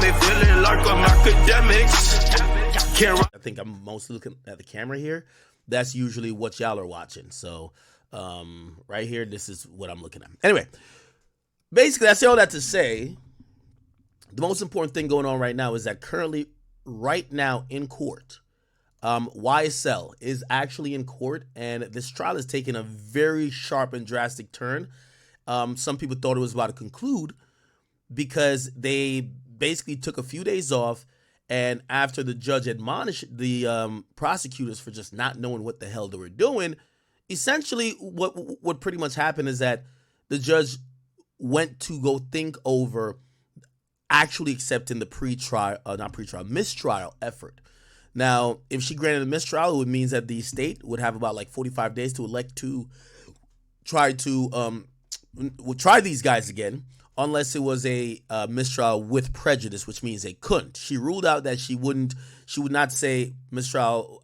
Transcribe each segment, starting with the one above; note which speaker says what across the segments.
Speaker 1: me feeling like I'm academics.
Speaker 2: I think I'm mostly looking at the camera here. That's usually what y'all are watching. So right here, this is what I'm looking at. Anyway, basically, that's all that to say. The most important thing going on right now is that currently, right now in court, YSL is actually in court, and this trial has taken a very sharp and drastic turn. Some people thought it was about to conclude because they basically took a few days off, and after the judge admonished the prosecutors for just not knowing what the hell they were doing, essentially what pretty much happened is that the judge went to go think over actually accepting the mistrial effort. Now, if she granted a mistrial, it would mean that the state would have about like 45 days to elect to try these guys again, unless it was a mistrial with prejudice, which means they couldn't. She ruled out that she would not say mistrial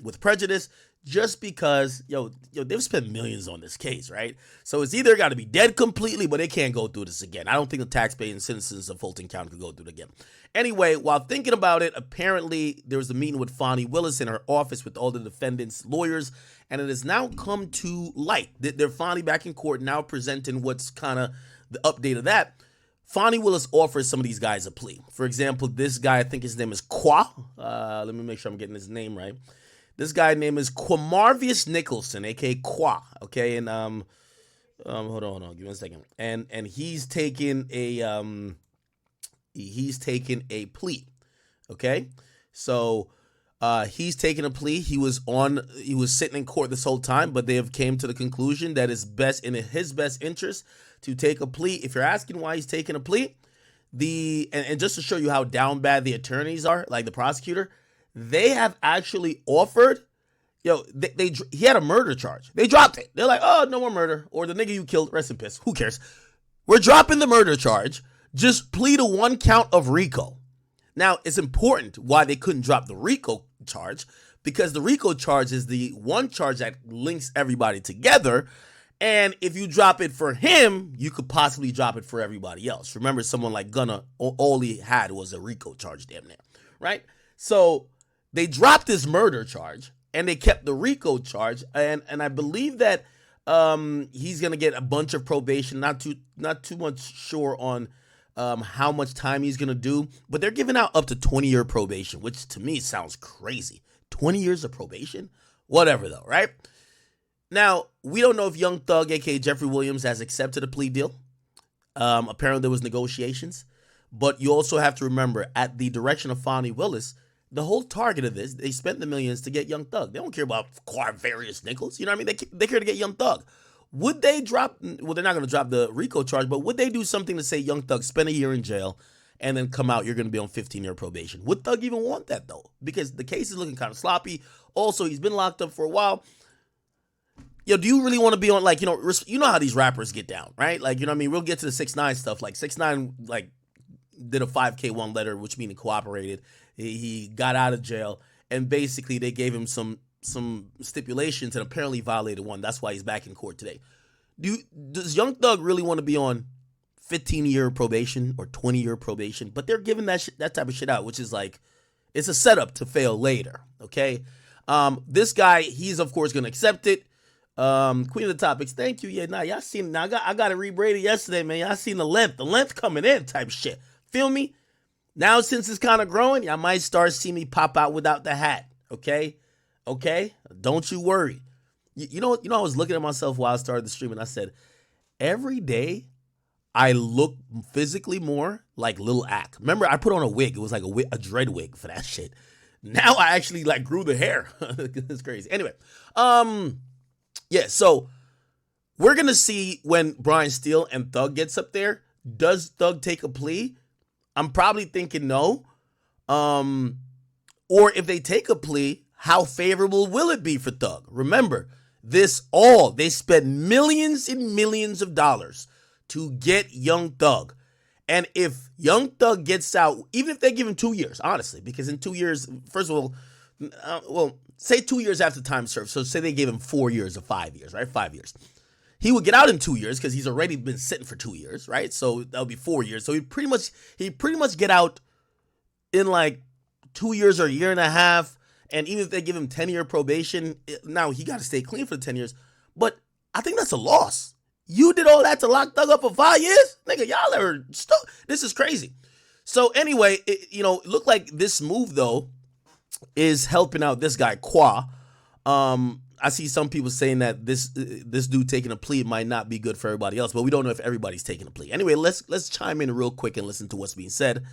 Speaker 2: with prejudice, just because, they've spent millions on this case, right? So it's either got to be dead completely, but they can't go through this again. I don't think the taxpaying citizens of Fulton County could go through it again. Anyway, while thinking about it, apparently there was a meeting with Fonnie Willis in her office with all the defendants' lawyers, and it has now come to light that they're finally back in court, now presenting what's kind of the update of that. Fonnie Willis offers some of these guys a plea. For example, this guy, I think his name is Qua. Let me make sure I'm getting his name right. This guy's name is Quamarvius Nicholson, aka Qua. Okay, and hold on, give me a second. And he's taking a plea. Okay, so he's taking a plea. He was sitting in court this whole time, but they have came to the conclusion that it's in his best interest to take a plea. If you're asking why he's taking a plea, and just to show you how down bad the attorneys are, like the prosecutor, they have actually offered, he had a murder charge. They dropped it. They're like, oh, no more murder. Or the nigga you killed, rest in peace. Who cares? We're dropping the murder charge. Just plead to one count of RICO. Now, it's important why they couldn't drop the RICO charge, because the RICO charge is the one charge that links everybody together. And if you drop it for him, you could possibly drop it for everybody else. Remember, someone like Gunna, all he had was a RICO charge, damn near, right? So they dropped this murder charge and they kept the RICO charge, and I believe that he's gonna get a bunch of probation. Not too much sure on how much time he's gonna do, but they're giving out up to 20-year probation, which to me sounds crazy. 20 years of probation, whatever though, right? Now we don't know if Young Thug, aka Jeffrey Williams, has accepted a plea deal. Apparently there was negotiations, but you also have to remember, at the direction of Fonnie Willis, the whole target of this, they spent the millions to get Young Thug. They don't care about Quamarvius Nichols. You know what I mean? They care to get Young Thug. Would they drop, well, they're not going to drop the RICO charge, but would they do something to say, Young Thug, spend a year in jail and then come out, you're going to be on 15-year probation? Would Thug even want that, though? Because the case is looking kind of sloppy. Also, he's been locked up for a while. Do you really want to be on, like, you know how these rappers get down, right? Like, you know what I mean? We'll get to the 6ix9ine stuff. Like, 6ix9ine, like, did a 5K1 letter, which means he cooperated. He got out of jail, and basically they gave him some stipulations and apparently violated one. That's why he's back in court today. Does Young Thug really want to be on 15-year probation or 20-year probation? But they're giving that type of shit out, which is like, it's a setup to fail later, okay? This guy, he's of course going to accept it. Queen of the topics, thank you. Yeah, y'all seen, I got it rebraided yesterday, man. Y'all seen the length coming in type shit. Feel me? Now, since it's kind of growing, y'all might start seeing me pop out without the hat. Okay? Don't you worry. You know, I was looking at myself while I started the stream, and I said, every day I look physically more like Lil Ack. Remember, I put on a wig. It was like a dread wig for that shit. Now I actually like grew the hair. It's crazy. Anyway, yeah. So we're gonna see when Brian Steele and Thug gets up there. Does Thug take a plea? I'm probably thinking no. Or if they take a plea, how favorable will it be for Thug? Remember, they spent millions and millions of dollars to get Young Thug. And if Young Thug gets out, even if they give him 2 years, honestly, because in 2 years, first of all, say 2 years after time served. So say they gave him 4 years or 5 years, right? 5 years. he would get out in 2 years because he's already been sitting for 2 years, right? So that would be 4 years. So he'd pretty much get out in like 2 years or a year and a half. And even if they give him 10-year probation, now he got to stay clean for the 10 years. But I think that's a loss. You did all that to lock Thug up for 5 years? Nigga, y'all are stuck. This is crazy. So anyway, it looked like this move, though, is helping out this guy, Qua. I see some people saying that this dude taking a plea might not be good for everybody else, but we don't know if everybody's taking a plea. Anyway, let's chime in real quick and listen to what's being said.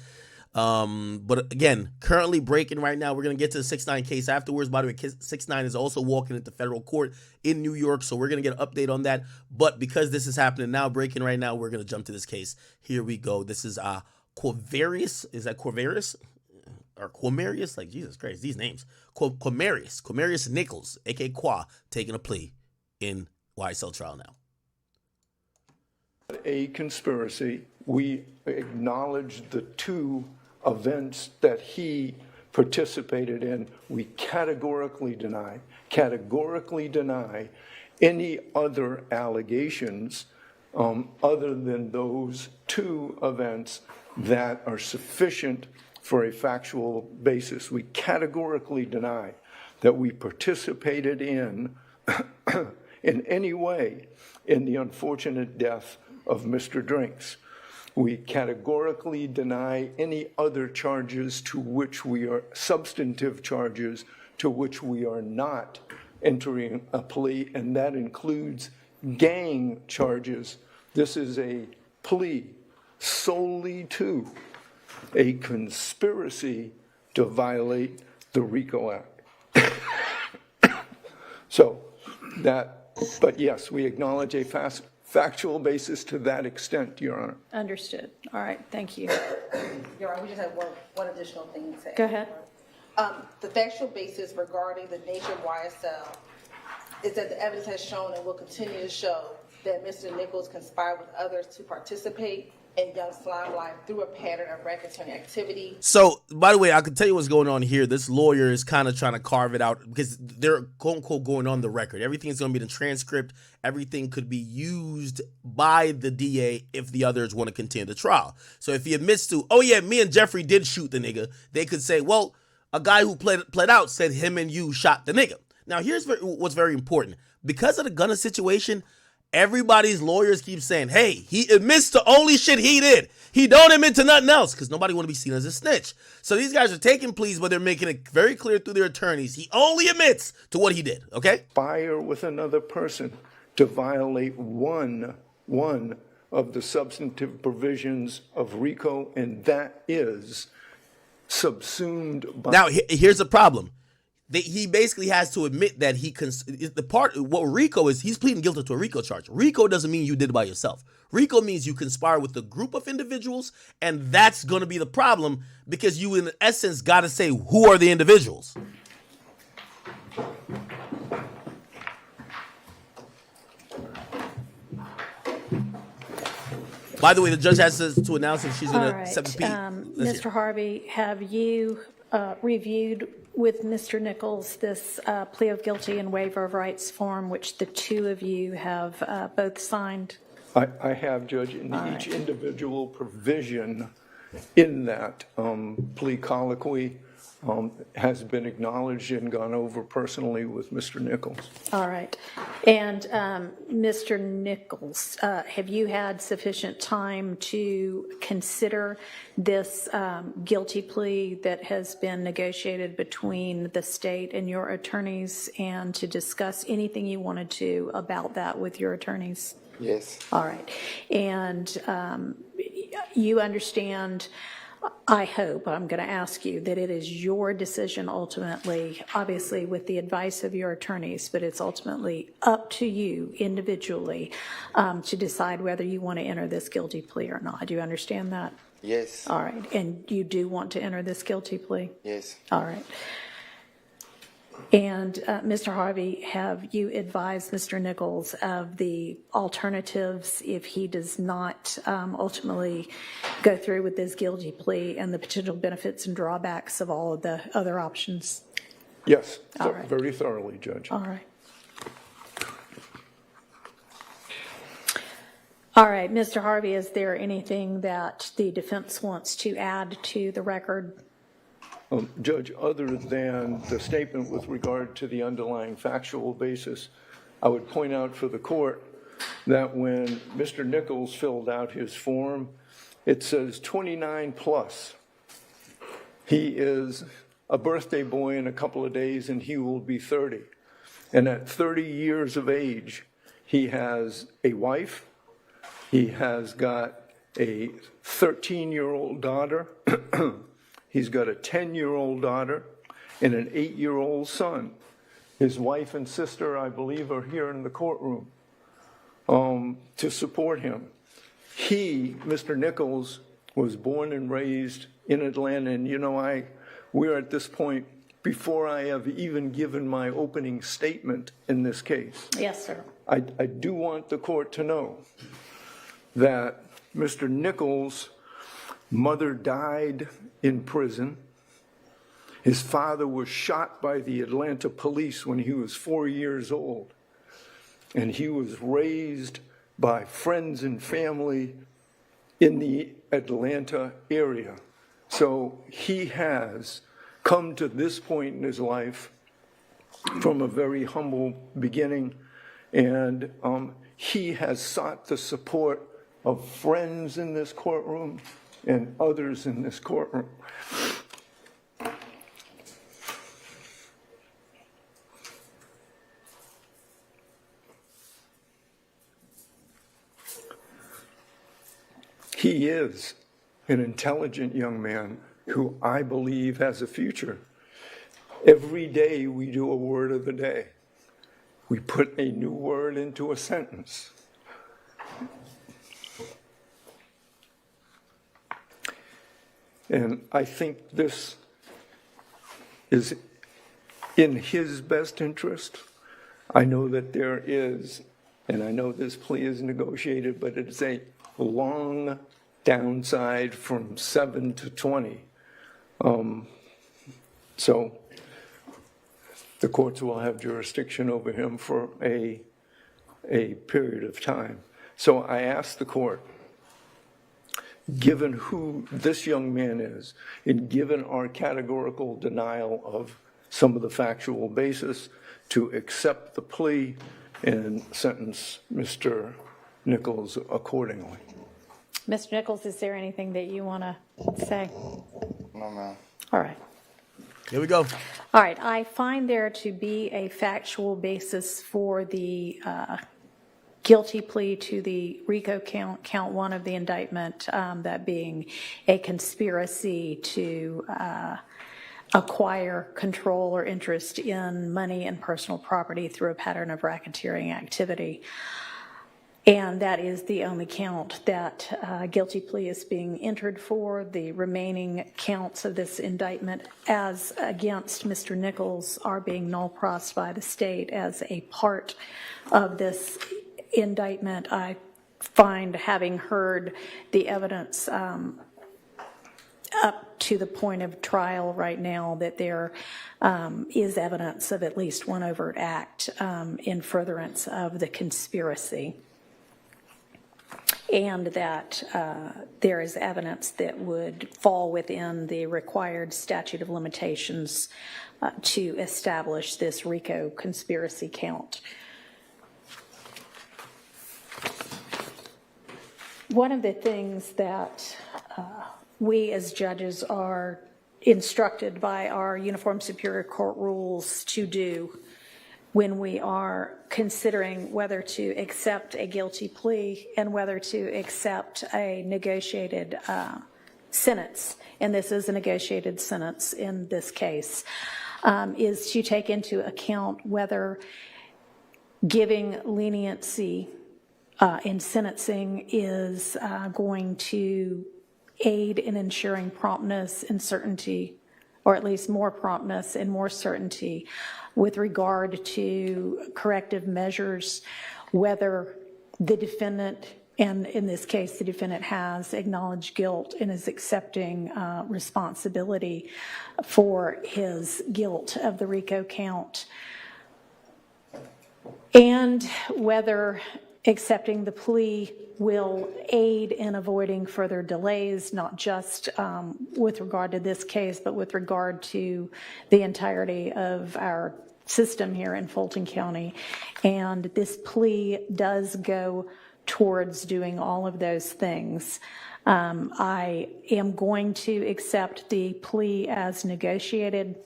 Speaker 2: But again, currently breaking right now. We're going to get to the 6ix9ine case afterwards. By the way, 6ix9ine is also walking into federal court in New York, so we're going to get an update on that. But because this is happening now, breaking right now, we're going to jump to this case. Here we go. This is Quavarius. Is that Quavarius? Or Quamarius? Like, Jesus Christ, these names. Quamarius Nichols, a.k.a. Qua, taking a plea in YSL trial now.
Speaker 3: A conspiracy. We acknowledge the 2 events that he participated in. We categorically deny any other allegations other than those 2 events that are sufficient for a factual basis. We categorically deny that we participated in any way in the unfortunate death of Mr. Drinks. We categorically deny any other charges to which we are, substantive charges to which we are not entering a plea, and that includes gang charges. This is a plea solely to a conspiracy to violate the RICO Act. But yes, we acknowledge a factual basis to that extent, Your Honor.
Speaker 4: Understood. All right, thank you.
Speaker 5: Your Honor, we just have one additional thing to say.
Speaker 4: Go ahead.
Speaker 5: The factual basis regarding the nature of YSL is that the evidence has shown and will continue to show that Mr. Nichols conspired with others to participate in Young Slime Life through a pattern of racketeering activity.
Speaker 2: So, by the way, I can tell you what's going on here. This lawyer is kind of trying to carve it out because they're quote unquote going on the record. Everything's going to be in the transcript. Everything could be used by the DA if the others want to continue the trial. So if he admits to, oh yeah, me and Jeffrey did shoot the nigga, they could say, well, a guy who pled out said him and you shot the nigga. Now, here's what's very important. Because of the Gunna situation, everybody's lawyers keep saying, hey, he admits to only shit he did. He don't admit to nothing else because nobody want to be seen as a snitch. So these guys are taking pleas, but they're making it very clear through their attorneys. He only admits to what he did, okay?
Speaker 3: Fire with another person to violate one of the substantive provisions of RICO, and that is subsumed by...
Speaker 2: Now, here's the problem. He basically has to admit that what RICO is, he's pleading guilty to a RICO charge. RICO doesn't mean you did it by yourself. RICO means you conspire with a group of individuals, and that's going to be the problem because you, in essence, got to say who are the individuals. By the way, the judge has to announce if she's going to accept the plea.
Speaker 4: Mr. Harvey, have you reviewed with Mr. Nichols this plea of guilty and waiver of rights form, which the 2 of you have both signed?
Speaker 3: I have, Judge, in each individual provision in that plea colloquy has been acknowledged and gone over personally with Mr. Nichols.
Speaker 4: All right. And Mr. Nichols, have you had sufficient time to consider this guilty plea that has been negotiated between the state and your attorneys and to discuss anything you wanted to about that with your attorneys?
Speaker 6: Yes.
Speaker 4: All right. And you understand, I hope, I'm going to ask you, that it is your decision ultimately, obviously with the advice of your attorneys, but it's ultimately up to you individually to decide whether you want to enter this guilty plea or not. Do you understand that?
Speaker 6: Yes.
Speaker 4: All right. And you do want to enter this guilty plea?
Speaker 6: Yes.
Speaker 4: All right. And Mr. Harvey, have you advised Mr. Nichols of the alternatives if he does not ultimately go through with this guilty plea and the potential benefits and drawbacks of all of the other options?
Speaker 3: Yes,
Speaker 4: All right.
Speaker 3: very thoroughly, Judge.
Speaker 4: All right. All right, Mr. Harvey, is there anything that the defense wants to add to the record?
Speaker 3: Judge, other than the statement with regard to the underlying factual basis, I would point out for the court that when Mr. Nichols filled out his form, it says 29 plus. He is a birthday boy in a couple of days, and he will be 30. And at 30 years of age, he has a wife. He has got a 13-year-old daughter. He's got a 10-year-old daughter and an 8-year-old son. His wife and sister, I believe, are here in the courtroom to support him. He, Mr. Nichols, was born and raised in Atlanta, and we're at this point before I have even given my opening statement in this case.
Speaker 4: Yes, sir.
Speaker 3: I do want the court to know that Mr. Nichols' mother died in prison. His father was shot by the Atlanta police when he was 4 years old. And he was raised by friends and family in the Atlanta area. So he has come to this point in his life from a very humble beginning, and he has sought the support of friends in this courtroom and others in this courtroom. He is an intelligent young man who I believe has a future. Every day we do a word of the day. We put a new word into a sentence. And I think this is in his best interest. I know that there is, and I know this plea is negotiated, but it's a long downside from 7 to 20. So the courts will have jurisdiction over him for a period of time. So I ask the court, given who this young man is, and given our categorical denial of some of the factual basis, to accept the plea and sentence Mr. Nichols accordingly.
Speaker 4: Mr. Nichols, is there anything that you want to say?
Speaker 6: No, ma'am.
Speaker 4: All right.
Speaker 2: Here we go.
Speaker 4: All right. I find there to be a factual basis for the guilty plea to the RICO count one of the indictment, that being a conspiracy to acquire control or interest in money and personal property through a pattern of racketeering activity. And that is the only count that guilty plea is being entered for. The remaining counts of this indictment as against Mr. Nichols are being null pros by the state as a part of this indictment. I find, having heard the evidence up to the point of trial right now, that there is evidence of at least one overt act in furtherance of the conspiracy, and that there is evidence that would fall within the required statute of limitations to establish this RICO conspiracy count. One of the things that we as judges are instructed by our Uniform Superior Court rules to do when we are considering whether to accept a guilty plea and whether to accept a negotiated sentence, and this is a negotiated sentence in this case, is to take into account whether giving leniency in sentencing is going to aid in ensuring promptness and certainty, or at least more promptness and more certainty with regard to corrective measures, whether the defendant, and in this case the defendant has acknowledged guilt and is accepting responsibility for his guilt of the RICO count, and whether accepting the plea will aid in avoiding further delays, not just with regard to this case, but with regard to the entirety of our system here in Fulton County. And this plea does go towards doing all of those things. I am going to accept the plea as negotiated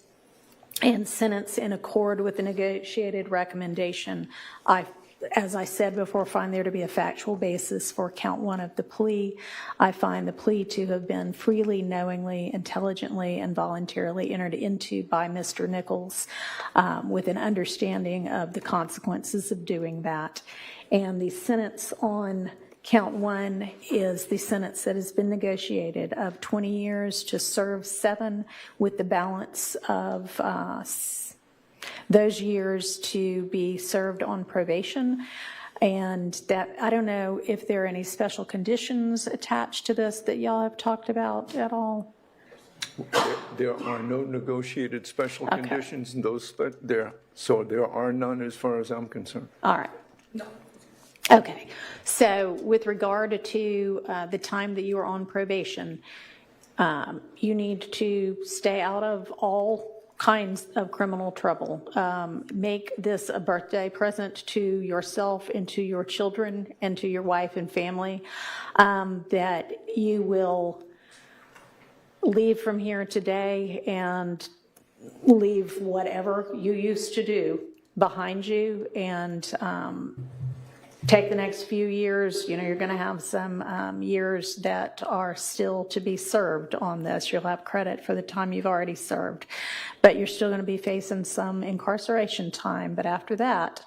Speaker 4: and sentence in accord with the negotiated recommendation. As I said before, find there to be a factual basis for count one of the plea. I find the plea to have been freely, knowingly, intelligently, and voluntarily entered into by Mr. Nichols with an understanding of the consequences of doing that. And the sentence on count one is the sentence that has been negotiated of 20 years to serve 7 with the balance of those years to be served on probation. And that, I don't know if there are any special conditions attached to this that y'all have talked about at all.
Speaker 3: There are no negotiated special
Speaker 4: Okay.
Speaker 3: conditions in those, so there are none as far as I'm concerned.
Speaker 4: All right. Okay. So with regard to the time that you are on probation, you need to stay out of all kinds of criminal trouble. Make this a birthday present to yourself and to your children and to your wife and family, that you will leave from here today and leave whatever you used to do behind you and take the next few years. You know, you're going to have some years that are still to be served on this. You'll have credit for the time you've already served, but you're still going to be facing some incarceration time. But after that,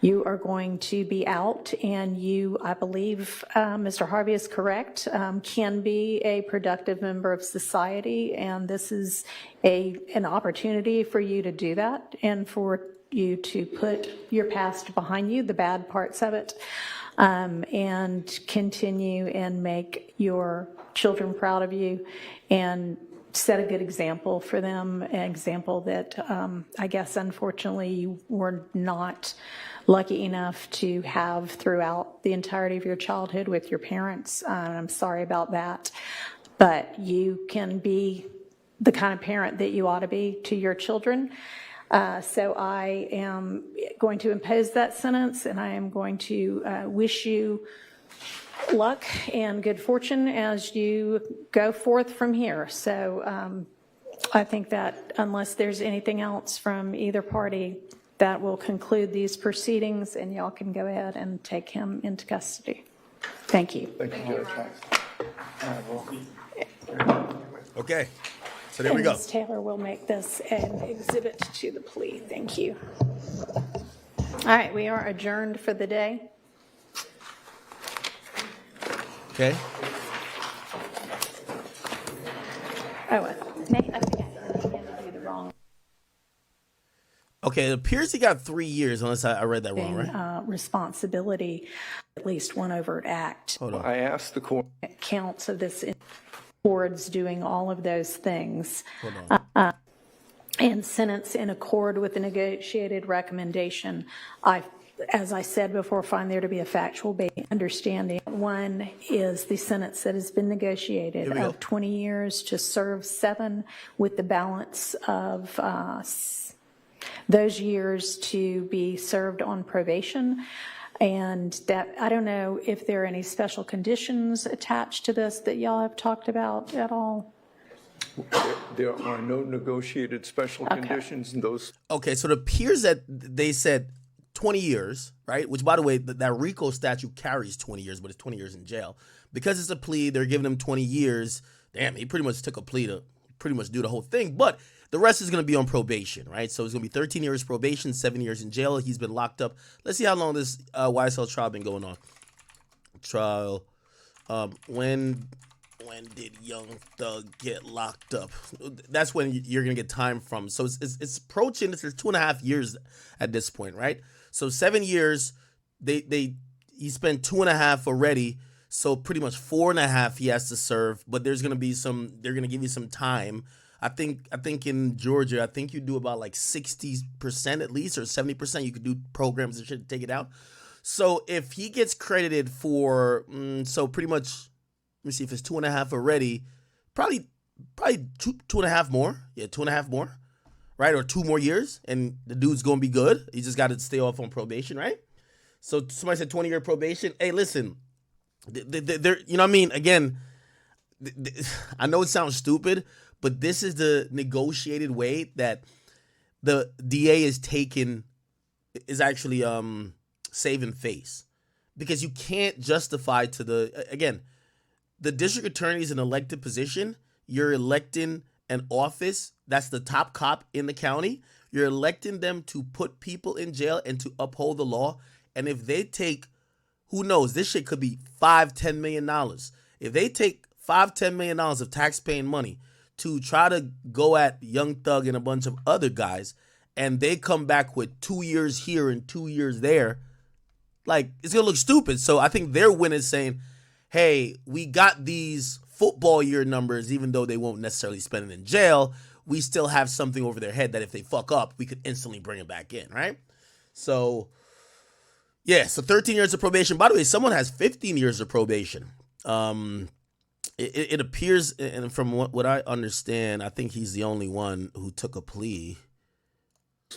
Speaker 4: you are going to be out, and you, I believe Mr. Harvey is correct, can be a productive member of society, and this is an opportunity for you to do that and for you to put your past behind you, the bad parts of it, and continue and make your children proud of you and set a good example for them, an example that I guess unfortunately you were not lucky enough to have throughout the entirety of your childhood with your parents. I'm sorry about that, but you can be the kind of parent that you ought to be to your children. So I am going to impose that sentence, and I am going to wish you luck and good fortune as you go forth from here. So I think that unless there's anything else from either party, that will conclude these proceedings, and y'all can go ahead and take him into custody. Thank you.
Speaker 3: Thank you, Judge.
Speaker 2: Okay, so there we go.
Speaker 4: Ms. Taylor will make this an exhibit to the plea. Thank you. All right, we are adjourned for the day.
Speaker 2: Okay.
Speaker 4: Oh, I think I do the wrong
Speaker 2: Okay, it appears he got 3 years, unless I read that wrong,
Speaker 4: thing,
Speaker 2: right?
Speaker 4: responsibility, at least one overt act.
Speaker 2: Hold on.
Speaker 3: I asked the court.
Speaker 4: Counts of this towards doing all of those things.
Speaker 2: Hold on.
Speaker 4: And sentence in accord with the negotiated recommendation. As I said before, find there to be a factual understanding. One is the sentence that has been negotiated of 20 years to serve 7 with the balance of those years to be served on probation. And that, I don't know if there are any special conditions attached to this that y'all have talked about at all.
Speaker 3: There are no negotiated special conditions in those.
Speaker 2: Okay, so it appears that they said 20 years, right? Which, by the way, that RICO statute carries 20 years, but it's 20 years in jail. Because it's a plea, they're giving him 20 years. Damn, he pretty much took a plea to pretty much do the whole thing. But the rest is going to be on probation, right? So it's going to be 13 years probation, 7 years in jail. He's been locked up. Let's see how long this YSL trial been going on. Trial. When did Young Thug get locked up? That's when you're going to get time from. So it's approaching, it's 2.5 years at this point, right? So 7 years, he spent 2.5 already. So pretty much 4.5 he has to serve, but there's going to be they're going to give you some time. I think in Georgia, I think you do about like 60% at least, or 70%. You could do programs and shit to take it out. So if he gets credited for, so pretty much, let me see if it's 2.5 already, probably two and a half more. Yeah, 2.5 more, right? Or 2 more years, and the dude's gonna be good. He just got to stay off on probation, right? So somebody said 20-year probation. Hey, listen, they're, you know what I mean? Again, I know it sounds stupid, but this is the negotiated way that the DA is actually saving face, because you can't justify to the district attorney is an elected position. You're electing an office that's the top cop in the county. You're electing them to put people in jail and to uphold the law. And if they take, who knows, this shit could be $5-10 million. If they take $5-10 million of tax-paying money to try to go at Young Thug and a bunch of other guys, and they come back with 2 years here and 2 years there, like, it's gonna look stupid. So I think their win is saying, hey, we got these football year numbers, even though they won't necessarily spend it in jail, we still have something over their head that if they fuck up, we could instantly bring it back in, right? So, yeah, so 13 years of probation. By the way, someone has 15 years of probation. It appears, and from what I understand, I think he's the only one who took a plea.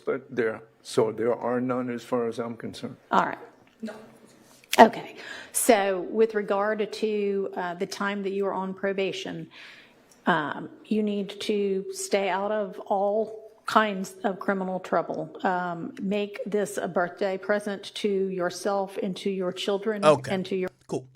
Speaker 3: But there are none as far as I'm concerned.
Speaker 4: All right. No. Okay. So with regard to the time that you are on probation, you need to stay out of all kinds of criminal trouble. Make this a birthday present to yourself and to your children and to your...
Speaker 2: Cool.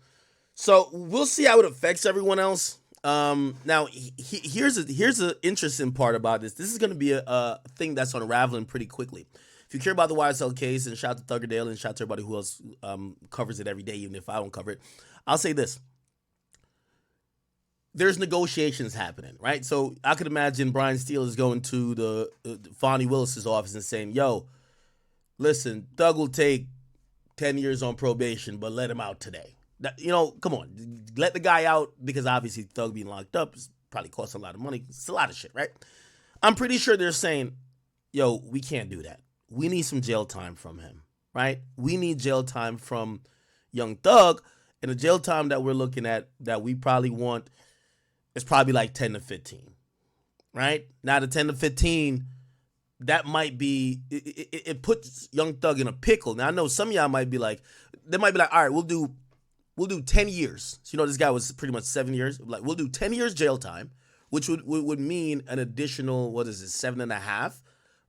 Speaker 2: So we'll see how it affects everyone else. Now, here's an interesting part about this. This is going to be a thing that's unraveling pretty quickly. If you care about the YSL case, and shout out to Thuggerdale and shout out to everybody who else covers it every day, even if I don't cover it, I'll say this. There's negotiations happening, right? So I could imagine Brian Steele is going to the Fonnie Willis's office and saying, yo, listen, Thug will take 10 years on probation, but let him out today. You know, come on, let the guy out, because obviously Thug being locked up is probably costs a lot of money. It's a lot of shit, right? I'm pretty sure they're saying, yo, we can't do that. We need some jail time from him, right? We need jail time from Young Thug, and the jail time that we're looking at that we probably want is probably like 10 to 15, right? Now the 10 to 15, that might be, it puts Young Thug in a pickle. Now I know some of y'all might be like, all right, we'll do 10 years. So, you know, this guy was pretty much 7 years. Like, we'll do 10 years jail time, which would mean an additional, 7.5,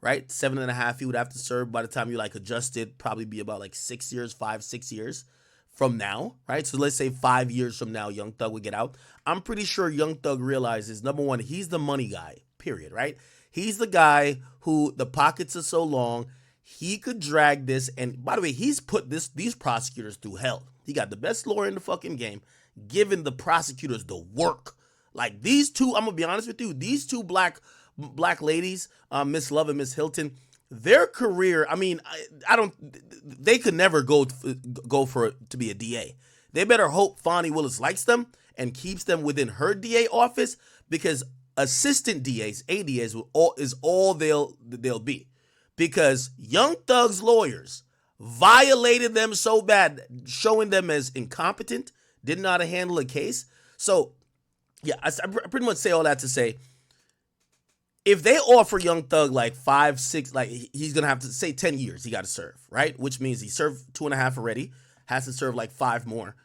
Speaker 2: right? 7.5 he would have to serve by the time you like adjust it, probably be about like 6 years, 5-6 years from now, right? So let's say 5 years from now, Young Thug would get out. I'm pretty sure Young Thug realizes, number one, he's the money guy, period, right? He's the guy who the pockets are so long, he could drag this. And by the way, he's put these prosecutors through hell. He got the best lawyer in the fucking game, giving the prosecutors the work. Like these two, I'm gonna be honest with you, these two black ladies, Miss Love and Miss Hilton, their career, I mean, they could never go for it to be a DA. They better hope Fonnie Willis likes them and keeps them within her DA office, because assistant DAs, ADAs is all they'll be. Because Young Thug's lawyers violated them so bad, showing them as incompetent, didn't know how to handle a case. So, yeah, I pretty much say all that to say, if they offer Young Thug like 5, 6, like he's going to have to say 10 years he got to serve, right? Which means he served 2.5 already, has to serve like 5 more.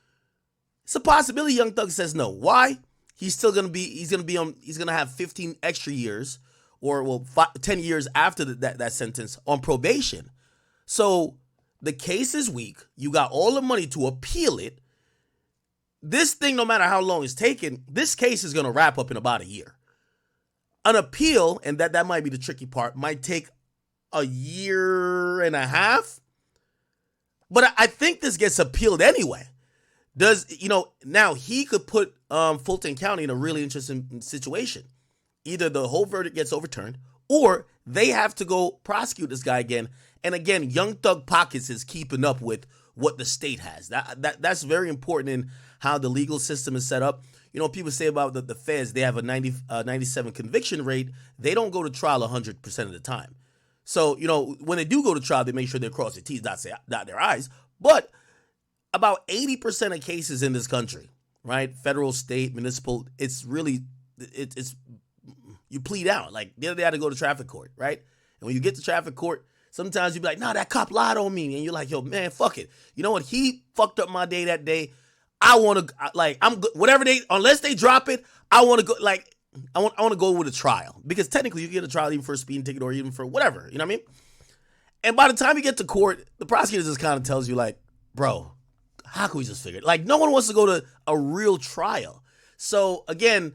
Speaker 2: It's a possibility Young Thug says no. Why? He's going to have 15 extra years, or 10 years after that sentence on probation. So the case is weak. You got all the money to appeal it. This thing, no matter how long it's taken, this case is going to wrap up in about a year. An appeal, and that might be the tricky part, might take a year and a half. But I think this gets appealed anyway. Now he could put Fulton County in a really interesting situation. Either the whole verdict gets overturned, or they have to go prosecute this guy again. And again, Young Thug pockets is keeping up with what the state has. That's very important in how the legal system is set up. You know, people say about the feds, they have a 97 conviction rate. They don't go to trial 100% of the time. So, you know, when they do go to trial, they make sure they cross their T's, dot their I's. But about 80% of cases in this country, right? Federal, state, municipal, it's you plead out. Like the other day I had to go to traffic court, right? And when you get to traffic court, sometimes you be like, nah, that cop lied on me. And you're like, yo, man, fuck it. You know what? He fucked up my day that day. I want to, like, I'm good. Whatever unless they drop it, I want to go, like, I want to go with a trial. Because technically you get a trial even for a speeding ticket or even for whatever. You know what I mean? And by the time you get to court, the prosecutor just kind of tells you, like, bro, how can we just figure it? Like, no one wants to go to a real trial. So, again,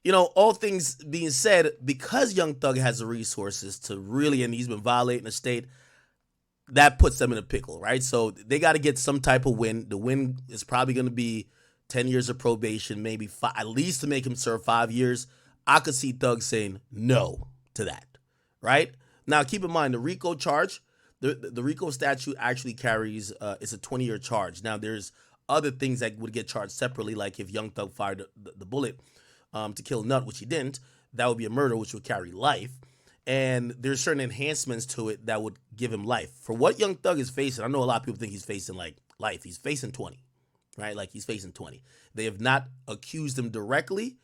Speaker 2: you know, all things being said, because Young Thug has the resources to really, and he's been violating the state, that puts them in a pickle, right? So they got to get some type of win. The win is probably going to be 10 years of probation, maybe at least to make him serve 5 years. I could see Thug saying no to that, right? Now, keep in mind, the RICO charge, the RICO statute actually carries, it's a 20-year charge. Now, there's other things that would get charged separately, like if Young Thug fired the bullet to kill Nut, which he didn't, that would be a murder, which would carry life. And there's certain enhancements to it that would give him life. For what Young Thug is facing, I know a lot of people think he's facing, like, life. He's facing 20, right? Like, he's facing 20. They have not accused him directly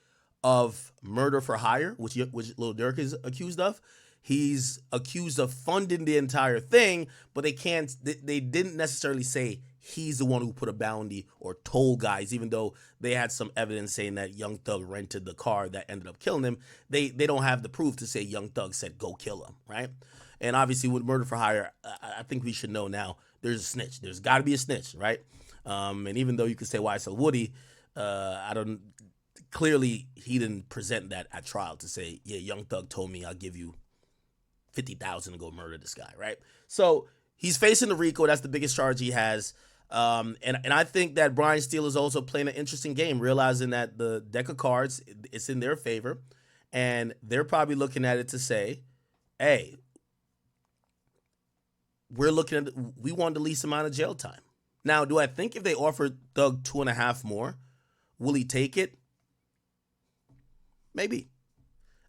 Speaker 2: of murder for hire, which Lil Durk is accused of. He's accused of funding the entire thing, but they didn't necessarily say he's the one who put a bounty or told guys, even though they had some evidence saying that Young Thug rented the car that ended up killing him. They don't have the proof to say Young Thug said, go kill him, right? And obviously with murder for hire, I think we should know now there's a snitch. There's got to be a snitch, right? And even though you could say YSL Woody, clearly he didn't present that at trial to say, yeah, Young Thug told me I'll give you $50,000 to go murder this guy, right? So he's facing the RICO. That's the biggest charge he has. And I think that Brian Steele is also playing an interesting game, realizing that the deck of cards, it's in their favor. And they're probably looking at it to say, hey, we want the least amount of jail time. Now, do I think if they offered Thug 2.5 more, will he take it? Maybe.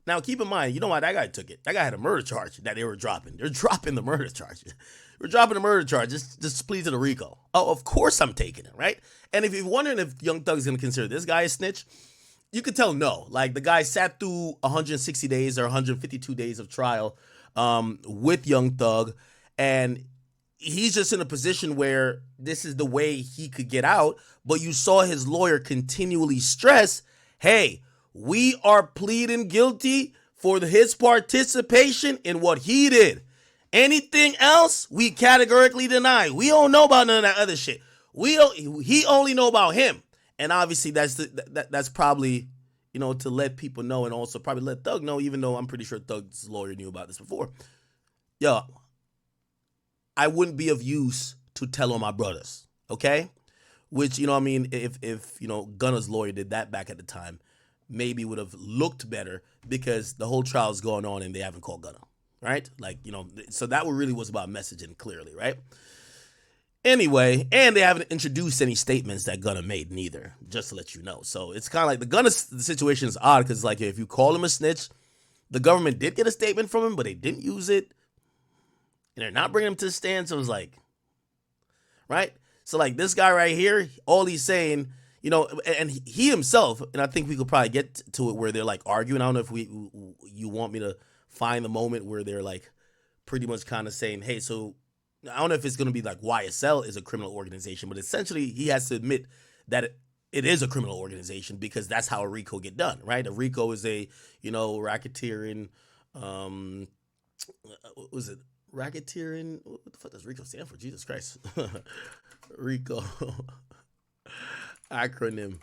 Speaker 2: Now, keep in mind, you know why that guy took it? That guy had a murder charge that they were dropping. They're dropping the murder charges. We're dropping the murder charge. Just plead to the RICO. Oh, of course I'm taking it, right? And if you're wondering if Young Thug is going to consider this guy a snitch, you could tell no. Like, the guy sat through 160 days or 152 days of trial with Young Thug, and he's just in a position where this is the way he could get out, but you saw his lawyer continually stress, hey, we are pleading guilty for his participation in what he did. Anything else, we categorically deny. We don't know about none of that other shit. He only know about him. And obviously that's probably, you know, to let people know, and also probably let Thug know, even though I'm pretty sure Thug's lawyer knew about this before. Yo, I wouldn't be of use to tell on my brothers, okay? Which, you know what I mean, if you know, Gunna's lawyer did that back at the time, maybe would have looked better, because the whole trial is going on and they haven't called Gunna, right? Like, you know, so that really was about messaging clearly, right? Anyway, and they haven't introduced any statements that Gunna made neither, just to let you know. So it's kind of like the Gunna situation is odd, because like if you call him a snitch, the government did get a statement from him, but they didn't use it. And they're not bringing him to the stand, so it's like, right? So like this guy right here, all he's saying, you know, and he himself, and I think we could probably get to it where they're like arguing. I don't know if you want me to find the moment where they're like pretty much kind of saying, hey, so I don't know if it's going to be like YSL is a criminal organization, but essentially he has to admit that it is a criminal organization, because that's how a RICO get done, right? A RICO is a, you know, racketeering, what was it? Racketeering, what the fuck does RICO stand for? Jesus Christ. RICO. Acronym.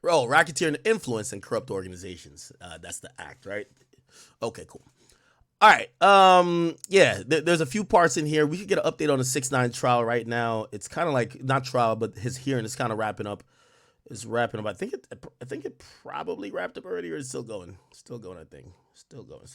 Speaker 2: Oh, racketeering, influence, and corrupt organizations. That's the act, right? Okay, cool. All right. Yeah, there's a few parts in here. We could get an update on the 6ix9ine trial right now. It's kind of like, not trial, but his hearing is kind of wrapping up. It's wrapping up. I think it probably wrapped up already, or it's still going. Still going, I think. Still going.